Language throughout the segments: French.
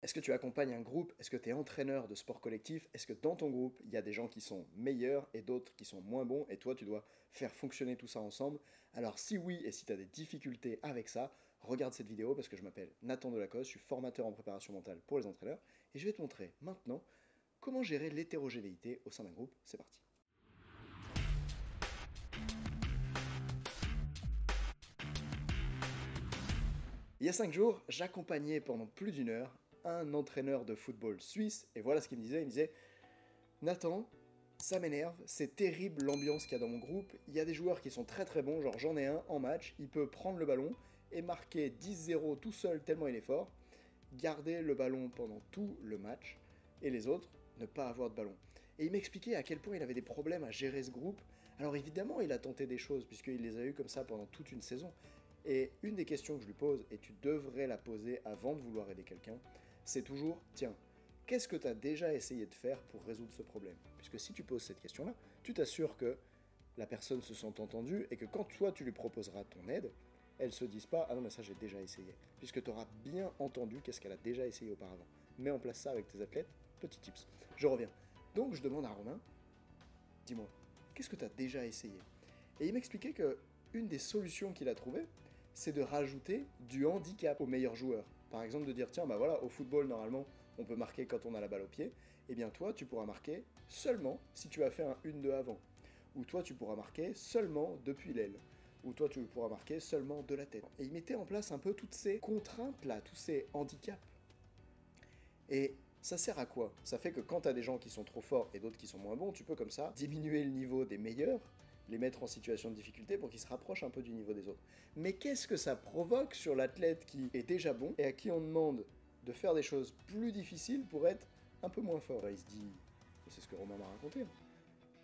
Est-ce que tu accompagnes un groupe? Est-ce que tu es entraîneur de sport collectif? Est-ce que dans ton groupe, il y a des gens qui sont meilleurs et d'autres qui sont moins bons et toi, tu dois faire fonctionner tout ça ensemble? Alors si oui et si tu as des difficultés avec ça, regarde cette vidéo parce que je m'appelle Nathan Delacoste, je suis formateur en préparation mentale pour les entraîneurs et je vais te montrer maintenant comment gérer l'hétérogénéité au sein d'un groupe. C'est parti. Il y a 5 jours, j'accompagnais pendant plus d'une heure un entraîneur de football suisse et voilà ce qu'il me disait. Il me disait: Nathan, ça m'énerve, c'est terrible l'ambiance qu'il y a dans mon groupe. Il y a des joueurs qui sont très très bons, genre j'en ai un en match, il peut prendre le ballon et marquer 10-0 tout seul tellement il est fort, garder le ballon pendant tout le match et les autres ne pas avoir de ballon. Et il m'expliquait à quel point il avait des problèmes à gérer ce groupe. Alors évidemment, il a tenté des choses puisqu'il les a eu comme ça pendant toute une saison. Et une des questions que je lui pose, et tu devrais la poser avant de vouloir aider quelqu'un, c'est toujours, tiens, qu'est-ce que tu as déjà essayé de faire pour résoudre ce problème? Puisque si tu poses cette question-là, tu t'assures que la personne se sent entendue et que quand toi tu lui proposeras ton aide, elle se dise pas: ah non mais ça j'ai déjà essayé. Puisque tu auras bien entendu qu'est-ce qu'elle a déjà essayé auparavant. Mets en place ça avec tes athlètes, petit tips. Je reviens. Donc je demande à Romain, dis-moi, qu'est-ce que tu as déjà essayé? Et il m'expliquait que une des solutions qu'il a trouvées, c'est de rajouter du handicap aux meilleurs joueurs. Par exemple, de dire, tiens, bah voilà, au football, normalement, on peut marquer quand on a la balle au pied. Eh bien, toi, tu pourras marquer seulement si tu as fait un 1-2 avant. Ou toi, tu pourras marquer seulement depuis l'aile. Ou toi, tu pourras marquer seulement de la tête. Et il mettait en place un peu toutes ces contraintes-là, tous ces handicaps. Et ça sert à quoi? Ça fait que quand tu as des gens qui sont trop forts et d'autres qui sont moins bons, tu peux comme ça diminuer le niveau des meilleurs, les mettre en situation de difficulté pour qu'ils se rapprochent un peu du niveau des autres. Mais qu'est-ce que ça provoque sur l'athlète qui est déjà bon et à qui on demande de faire des choses plus difficiles pour être un peu moins fort? Il se dit, c'est ce que Romain m'a raconté, hein.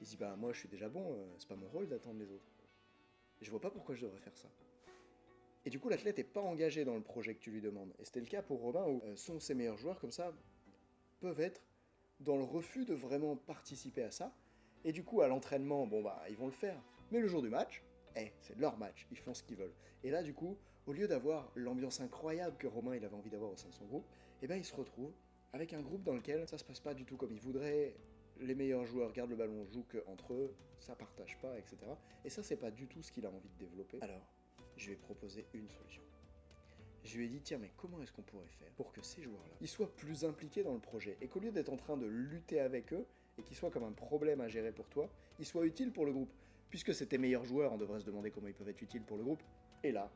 Il se dit, bah moi je suis déjà bon, c'est pas mon rôle d'attendre les autres. Et je vois pas pourquoi je devrais faire ça. Et du coup, l'athlète n'est pas engagé dans le projet que tu lui demandes. Et c'était le cas pour Romain, où sont ses meilleurs joueurs comme ça peuvent être dans le refus de vraiment participer à ça. Et du coup, à l'entraînement, bon bah, ils vont le faire. Mais le jour du match, c'est leur match, ils font ce qu'ils veulent. Et là, du coup, au lieu d'avoir l'ambiance incroyable que Romain il avait envie d'avoir au sein de son groupe, eh ben, il se retrouve avec un groupe dans lequel ça se passe pas du tout comme il voudrait. Les meilleurs joueurs gardent le ballon, jouent que entre eux, ça partage pas, etc. Et ça, c'est pas du tout ce qu'il a envie de développer. Alors, je vais proposer une solution. Je lui ai dit, tiens, mais comment est-ce qu'on pourrait faire pour que ces joueurs-là, ils soient plus impliqués dans le projet et qu'au lieu d'être en train de lutter avec eux et qu'ils soient comme un problème à gérer pour toi, ils soient utiles pour le groupe. Puisque c'est tes meilleurs joueurs, on devrait se demander comment ils peuvent être utiles pour le groupe. Et là,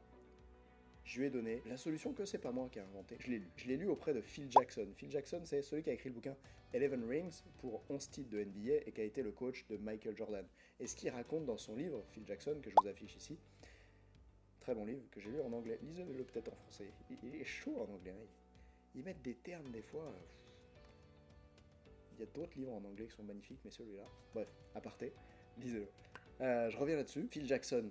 je lui ai donné la solution que c'est pas moi qui ai inventé. Je l'ai lu. Je l'ai lu auprès de Phil Jackson. Phil Jackson, c'est celui qui a écrit le bouquin 11 Rings pour 11 titres de NBA et qui a été le coach de Michael Jordan. Et ce qu'il raconte dans son livre, Phil Jackson, que je vous affiche ici, très bon livre que j'ai lu en anglais. Lisez-le peut-être en français. Il est chaud en anglais. Hein. Ils mettent des termes des fois. Il y a d'autres livres en anglais qui sont magnifiques, mais celui-là. Bref, aparté, lisez-le. Je reviens là-dessus. Phil Jackson,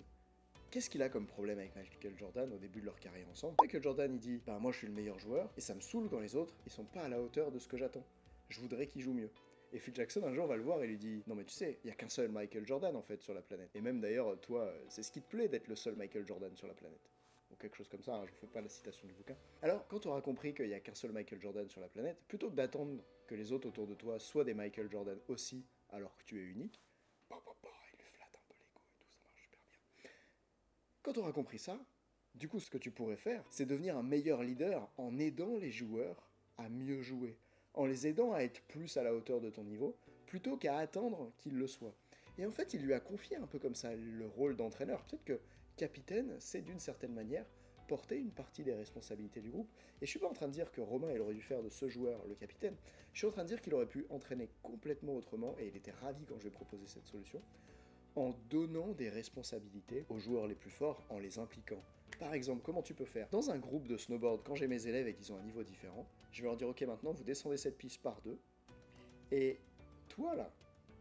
qu'est-ce qu'il a comme problème avec Michael Jordan au début de leur carrière ensemble? Michael Jordan, il dit, bah moi je suis le meilleur joueur et ça me saoule quand les autres ils sont pas à la hauteur de ce que j'attends. Je voudrais qu'ils jouent mieux. Et Phil Jackson un jour va le voir et lui dit, non mais tu sais, il y a qu'un seul Michael Jordan en fait sur la planète. Et même d'ailleurs toi, c'est ce qui te plaît d'être le seul Michael Jordan sur la planète. Ou quelque chose comme ça, hein, je vous fais pas la citation du bouquin. Alors, quand tu auras compris qu'il n'y a qu'un seul Michael Jordan sur la planète, plutôt que d'attendre que les autres autour de toi soient des Michael Jordan aussi, alors que tu es unique, il lui flatte un peu l'ego et tout, ça marche super bien. Quand tu auras compris ça, du coup, ce que tu pourrais faire, c'est devenir un meilleur leader en aidant les joueurs à mieux jouer, en les aidant à être plus à la hauteur de ton niveau, plutôt qu'à attendre qu'ils le soient. Et en fait, il lui a confié un peu comme ça le rôle d'entraîneur. Peut-être que capitaine, c'est d'une certaine manière porter une partie des responsabilités du groupe. Et je suis pas en train de dire que Romain il aurait dû faire de ce joueur le capitaine. Je suis en train de dire qu'il aurait pu entraîner complètement autrement, et il était ravi quand je lui ai proposé cette solution, en donnant des responsabilités aux joueurs les plus forts, en les impliquant. Par exemple, comment tu peux faire? Dans un groupe de snowboard, quand j'ai mes élèves et qu'ils ont un niveau différent, je vais leur dire, ok, maintenant vous descendez cette piste par deux, et toi là,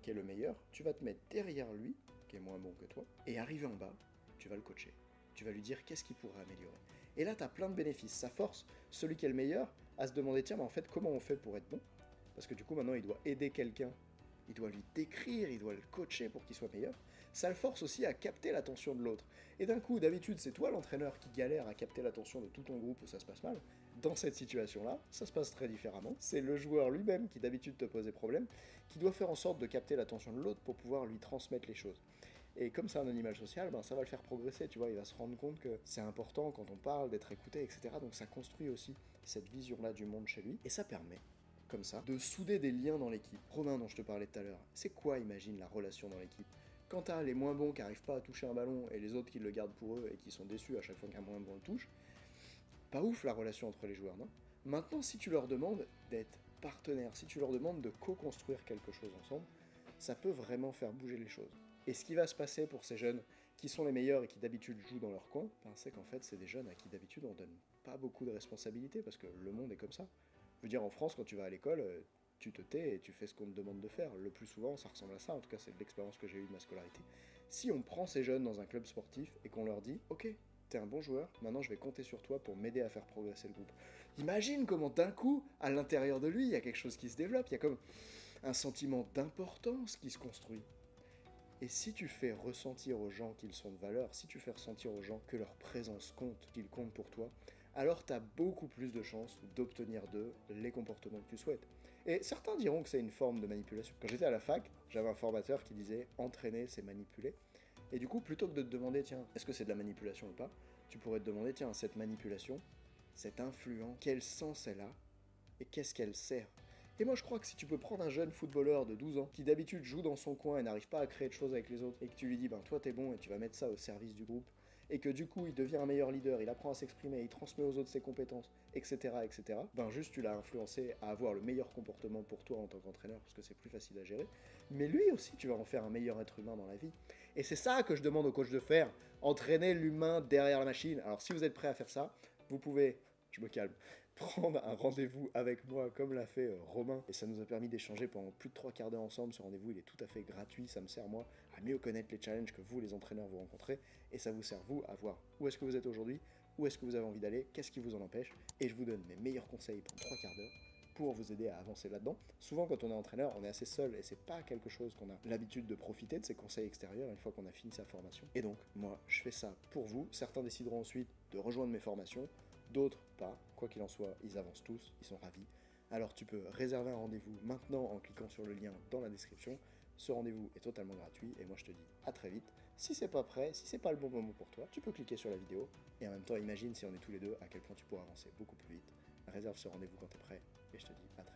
qui est le meilleur, tu vas te mettre derrière lui, qui est moins bon que toi, et arriver en bas, tu vas le coacher. Tu vas lui dire qu'est-ce qu'il pourrait améliorer. Et là, tu as plein de bénéfices. Ça force celui qui est le meilleur à se demander, tiens, mais en fait, comment on fait pour être bon? Parce que du coup, maintenant, il doit aider quelqu'un. Il doit lui décrire, il doit le coacher pour qu'il soit meilleur. Ça le force aussi à capter l'attention de l'autre. Et d'un coup, d'habitude, c'est toi l'entraîneur qui galère à capter l'attention de tout ton groupe où ça se passe mal. dans cette situation-là, ça se passe très différemment. C'est le joueur lui-même qui d'habitude te posait problème, qui doit faire en sorte de capter l'attention de l'autre pour pouvoir lui transmettre les choses. Et comme c'est un animal social, ben ça va le faire progresser, tu vois, il va se rendre compte que c'est important quand on parle, d'être écouté, etc. Donc ça construit aussi cette vision-là du monde chez lui, et ça permet, comme ça, de souder des liens dans l'équipe. Romain, dont je te parlais tout à l'heure, c'est quoi, imagine, la relation dans l'équipe? Quand t'as les moins bons qui arrivent pas à toucher un ballon, et les autres qui le gardent pour eux, et qui sont déçus à chaque fois qu'un moins bon le touche, pas ouf la relation entre les joueurs, non? Maintenant, si tu leur demandes d'être partenaires, si tu leur demandes de co-construire quelque chose ensemble, ça peut vraiment faire bouger les choses. Et ce qui va se passer pour ces jeunes qui sont les meilleurs et qui d'habitude jouent dans leur coin, ben c'est qu'en fait c'est des jeunes à qui d'habitude on donne pas beaucoup de responsabilités parce que le monde est comme ça. Je veux dire, en France, quand tu vas à l'école, tu te tais et tu fais ce qu'on te demande de faire. Le plus souvent, ça ressemble à ça, en tout cas c'est l'expérience que j'ai eue de ma scolarité. Si on prend ces jeunes dans un club sportif et qu'on leur dit, ok, t'es un bon joueur, maintenant je vais compter sur toi pour m'aider à faire progresser le groupe. Imagine comment d'un coup, à l'intérieur de lui, il y a quelque chose qui se développe, il y a comme un sentiment d'importance qui se construit. Et si tu fais ressentir aux gens qu'ils sont de valeur, si tu fais ressentir aux gens que leur présence compte, qu'ils comptent pour toi, alors tu as beaucoup plus de chances d'obtenir d'eux les comportements que tu souhaites. Et certains diront que c'est une forme de manipulation. Quand j'étais à la fac, j'avais un formateur qui disait entraîner, c'est manipuler. Et du coup, plutôt que de te demander, tiens, est-ce que c'est de la manipulation ou pas, tu pourrais te demander, tiens, cette manipulation, cet influent, quel sens elle a et qu'est-ce qu'elle sert. Et moi je crois que si tu peux prendre un jeune footballeur de 12 ans qui d'habitude joue dans son coin et n'arrive pas à créer de choses avec les autres et que tu lui dis ben toi t'es bon et tu vas mettre ça au service du groupe et que du coup il devient un meilleur leader, il apprend à s'exprimer, il transmet aux autres ses compétences, etc. etc. Ben juste tu l'as influencé à avoir le meilleur comportement pour toi en tant qu'entraîneur parce que c'est plus facile à gérer, mais lui aussi tu vas en faire un meilleur être humain dans la vie. Et c'est ça que je demande aux coachs de faire, entraîner l'humain derrière la machine. Alors si vous êtes prêt à faire ça, vous pouvez, je me calme, prendre un rendez-vous avec moi comme l'a fait Romain, et ça nous a permis d'échanger pendant plus de 3 quarts d'heure ensemble. Ce rendez-vous il est tout à fait gratuit, ça me sert moi à mieux connaître les challenges que vous les entraîneurs vous rencontrez, et ça vous sert vous à voir où est-ce que vous êtes aujourd'hui, où est-ce que vous avez envie d'aller, qu'est-ce qui vous en empêche, et je vous donne mes meilleurs conseils pendant 3 quarts d'heure pour vous aider à avancer là-dedans. Souvent quand on est entraîneur, on est assez seul et c'est pas quelque chose qu'on a l'habitude de profiter de ces conseils extérieurs une fois qu'on a fini sa formation. Et donc moi je fais ça pour vous, certains décideront ensuite de rejoindre mes formations, d'autres pas. Quoi qu'il en soit, ils avancent tous, ils sont ravis. Alors tu peux réserver un rendez-vous maintenant en cliquant sur le lien dans la description. Ce rendez-vous est totalement gratuit et moi je te dis à très vite. Si c'est pas prêt, si c'est pas le bon moment pour toi, tu peux cliquer sur la vidéo et en même temps imagine si on est tous les deux à quel point tu pourras avancer beaucoup plus vite. Réserve ce rendez-vous quand t'es prêt et je te dis à très vite.